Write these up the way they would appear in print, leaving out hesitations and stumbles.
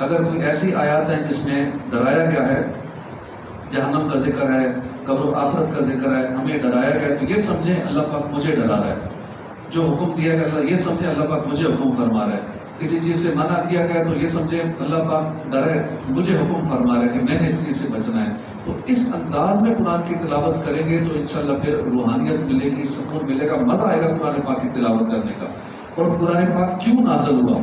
اگر کوئی ایسی آیات ہیں جس میں ڈرایا گیا ہے، جہنم کا ذکر ہے، قبر و آخرت کا ذکر ہے، ہمیں ڈرایا گیا، تو یہ سمجھیں اللہ پاک مجھے ڈرا رہا ہے۔ جو حکم دیا گیا اللہ، یہ سمجھیں اللہ پاک مجھے حکم فرما رہا ہے۔ کسی چیز سے منع کیا گیا تو یہ سمجھیں اللہ پاک ڈرے مجھے حکم فرما رہا ہے کہ میں نے اس چیز سے بچنا ہے۔ تو اس انداز میں قرآن کی تلاوت کریں گے تو انشاءاللہ پھر روحانیت ملے گی، سکون ملے گا، مزہ آئے گا قرآن پاک کی تلاوت کرنے کا۔ اور قرآن پاک کیوں نازل ہوا،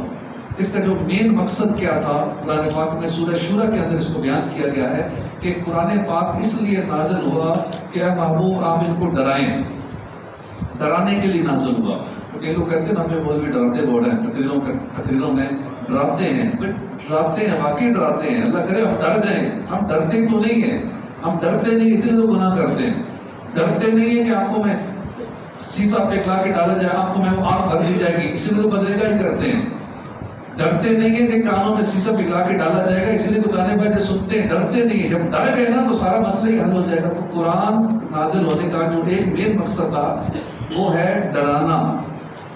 اس کا جو مین مقصد کیا تھا، قرآن پاک میں سورہ شورى کے اندر اس کو بیان کیا گیا ہے کہ قرآن پاک اس لیے نازل ہوا کہ اے محبوب آپ ان کو ڈرائیں، ڈرانے کے لیے نازل ہوا۔ تو کئی لوگ کہتے ہیں ہمیں مولوی ڈراتے بہت ہیں، تقریروں میں ڈراتے ہیں، ڈراتے ہیں، واقعی ڈراتے ہیں۔ اللہ کرے ہم ڈر جائیں، ہم ڈرتے تو نہیں ہیں، ہم ڈرتے نہیں اس لیے تو گناہ کرتے ہیں۔ ڈرتے نہیں ہیں کہ آنکھوں میں سیسا پگھلا کے ڈالا جائے، آنکھوں میں وہ آنکھ بھر دی جائے گی، اسی لیے تو بدلے گا ہی کرتے ہیں۔ ڈرتے نہیں ہیں کہ کانوں میں سیسا پگھلا کے ڈالا جائے گا، اسی لیے تو گانے بجے سنتے ہیں۔ ڈرتے نہیں ہیں، جب ڈر گئے نا تو سارا مسئلہ ہی حل ہو جائے گا۔ تو قرآن نازل ہونے کا جو ایک مین مقصد تھا وہ ہے ڈرانا۔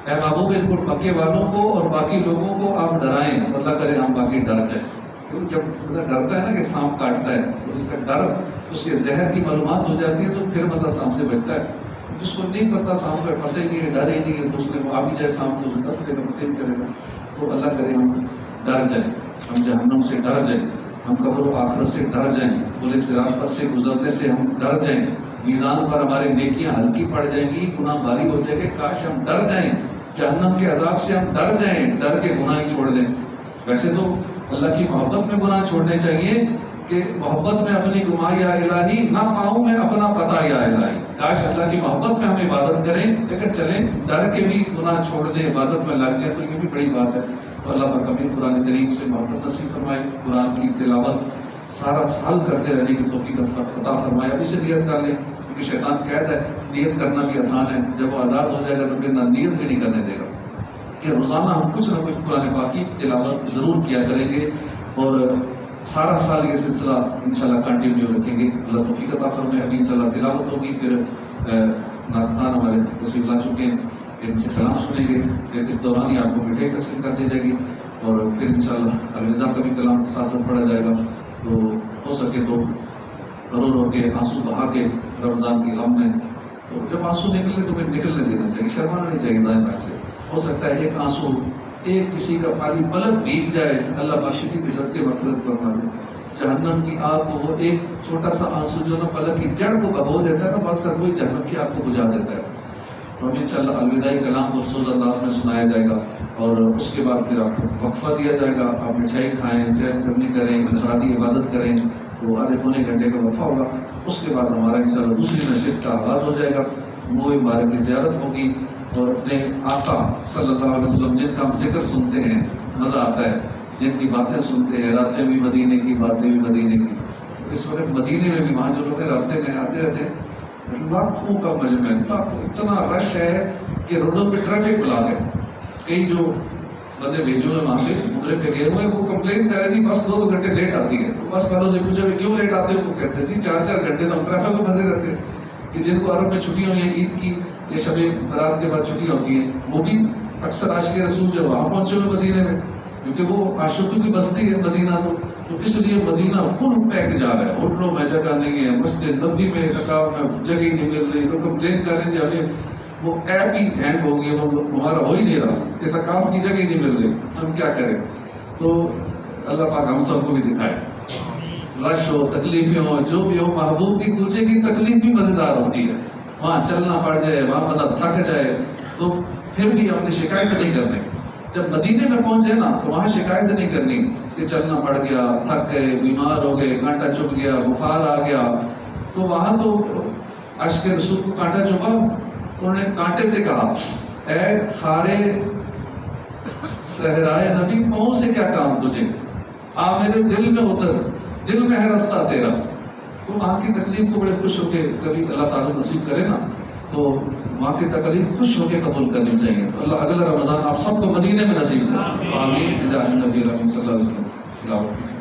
اے محبوب ان کو مکے والوں کو اور باقی لوگوں کو آپ ڈرائیں، اللہ کرے ہم باقی ڈر جائیں۔ کیونکہ جب بندہ ڈرتا ہے نا کہ سانپ کاٹتا ہے تو اس کا ڈر، اس کے زہر کی معلومات ہو جاتی ہے تو پھر بندہ سانپ سے بچتا ہے۔ جس کو نہیں پتا سانپ کا پتہ ہی نہیں ہے، ڈر ہی نہیں ہے، تو اس نے وہ آ بھی جائے سانپ تو دس دے گا، پتہ نہیں چلے گا۔ تو اللہ کرے ہم ڈر جائیں، ہم جہنم سے ڈر جائیں، ہم قبر و آخرت سے ڈر جائیں، پورے صراط پر سے گزرنے سے ہم ڈر جائیں، میزان پر ہماری نیکیاں ہلکی پڑ جائیں گی، گناہ بھاری ہو جائے گی۔ کاش ہم ڈر جائیں، جہنم کے عذاب سے ہم ڈر جائیں، ڈر کے گناہ ہی چھوڑ دیں۔ ویسے تو اللہ کی محبت میں گناہ چھوڑنے چاہیے کہ محبت میں اپنی گناہ یا الہی نہ پاؤں میں اپنا پتہ یا الہی۔ کاش اللہ کی محبت میں ہم عبادت کریں لیکن چلیں ڈر کے بھی گناہ چھوڑ دیں، عبادت میں لگ جائیں، تو یہ بھی بڑی بات ہے۔ تو اللہ پاک ہمیں قرآن کریم سے محبت نصیب فرمائے، قرآن کی تلاوت سارا سال کرتے رہنے کی توفیق عطا فرمائے۔ ابھی سے نیت کر لیں، کیونکہ شیطان قید ہے، نیت کرنا بھی آسان ہے، جب وہ آزاد ہو جائے گا تو پھر نیت بھی نہیں کرنے دے گا۔ کہ روزانہ ہم کچھ نہ کچھ قرآن پاک کی تلاوت ضرور کیا کریں گے اور سارا سال یہ سلسلہ انشاءاللہ کنٹینیو رکھیں گے۔ اللہ توفیق عطا فرمائے۔ ابھی انشاءاللہ تلاوت ہوگی، پھر نعت خان ہمارے تشریف لا چکے ہیں، ان سے کلام سنیں گے، پھر اس دوران ہی آپ کو مٹھائی تقسیم کر دی جائے گی اور پھر انشاءاللہ الوداع کا بھی کلام ساتھ ساتھ پڑھا جائے گا۔ تو ہو سکے تو رو رو کے آنسو بہا کے رمضان کی غم میں، تو جب آنسو نکلے تو پھر نکلنے دینا چاہیے، شرمانا نہیں چاہیے دائیں بائیں سے۔ ہو سکتا ہے ایک آنسو، ایک کسی کا خالی پلک بھیگ جائے، اللہ پاک کسی کی سب کے مغفرت فرما دے۔ جہنم کی آگ کو وہ ایک چھوٹا سا آنسو جو نا پلک کی جڑ کو بھگو دیتا ہے نا، بس کر کوئی جہنم کی آگ کو بجھا دیتا ہے۔ اور انشاءاللہ الوداعی کلام رسول اللہ میں سنایا جائے گا اور اس کے بعد پھر آپ کو وقفہ دیا جائے گا، آپ مٹھائی کھائیں، چہل قدمی کریں، انفرادی عبادت کریں، تو آدھے پونے گھنٹے کا وقفہ ہوگا۔ اس کے بعد ہمارا انشاءاللہ دوسری نشست کا آغاز ہو جائے گا، وہ مبارک کی زیارت ہوگی اور اپنے آقا صلی اللہ علیہ وسلم جن کا ہم ذکر سنتے ہیں مزہ آتا ہے، جن کی باتیں سنتے ہیں، راتیں بھی مدینے کی، باتیں بھی مدینے کی۔ اس وقت مدینے میں بھی وہاں جو لوگ رابطے میں آتے رہتے ہیں، لاکھوں کا مجمع ہے، لاکھوں، اتنا رش ہے کہ روڈوں پہ ٹریفک بلا گئے۔ کئی جو بندے بھیجو ہیں وہاں سے عمرے پہ گئے ہوئے، وہ کمپلین کر رہے تھی بس 2 گھنٹے لیٹ آتی ہے۔ تو بس والوں سے پوچھا کہ کیوں لیٹ آتے ہو؟ وہ کہتے ہیں جی 4 گھنٹے تو ہم ٹریفک میں پھنسے رہتے ہیں۔ کہ جن کو عرب میں چھٹیاں ہوئی ہیں، عید کی یا شب برات کے بعد چھٹیاں ہوتی ہیں، وہ بھی اکثر عاشق رسول جو وہاں پہنچے ہوئے مدینے میں، کیونکہ وہ عاشقوں کی بستی ہے مدینہ، تو اس لیے مدینہ فل پیک جا رہا ہے، ہوٹلوں میں جگہ نہیں ہے، مسجد نبوی میں اعتکاف میں جگہ ہی نہیں مل رہی۔ لوگ کمپلین کر رہے ہیں جی ہمیں وہ ایپ ہی ہینگ ہو گئی، وہ ہمارا ہو ہی نہیں رہا، اعتکاف کی جگہ ہی نہیں مل رہی، ہم کیا کریں؟ تو اللہ پاک ہم سب کو بھی دکھائے، رش ہو، تکلیفیں ہو، جو بھی ہو، محبوب کی کوچے کی تکلیف بھی مزیدار ہوتی ہے۔ وہاں چلنا پڑ جائے، وہاں بندہ تھک جائے تو پھر بھی اپنی شکایت نہیں کرنی۔ جب مدینے میں پہنچ جائے نا تو وہاں شکایت نہیں کرنی کہ چلنا پڑ گیا، تھک گئے، بیمار ہو گئے، کانٹا چبھ گیا، بخار آ گیا۔ تو وہاں تو عاشق رسول کو کانٹا چبھا، انہوں نے کانٹے سے کہا اے خارے صحرائے نبی، پاؤں سے کیا کام تجھے، آ میرے دل میں اتر، دل میں ہے رستہ تیرا۔ تو وہاں کی تکلیف کو بڑے خوش ہو کے، کبھی اللہ تعالیٰ نصیب کرے نا تو وہاں کی تکلیف خوش ہو کے قبول کرنی چاہیے۔ تو اللہ اگلا رمضان آپ سب کو مدینے میں نصیب کرے، آمین، الہی نبی صلی اللہ علیہ وسلم۔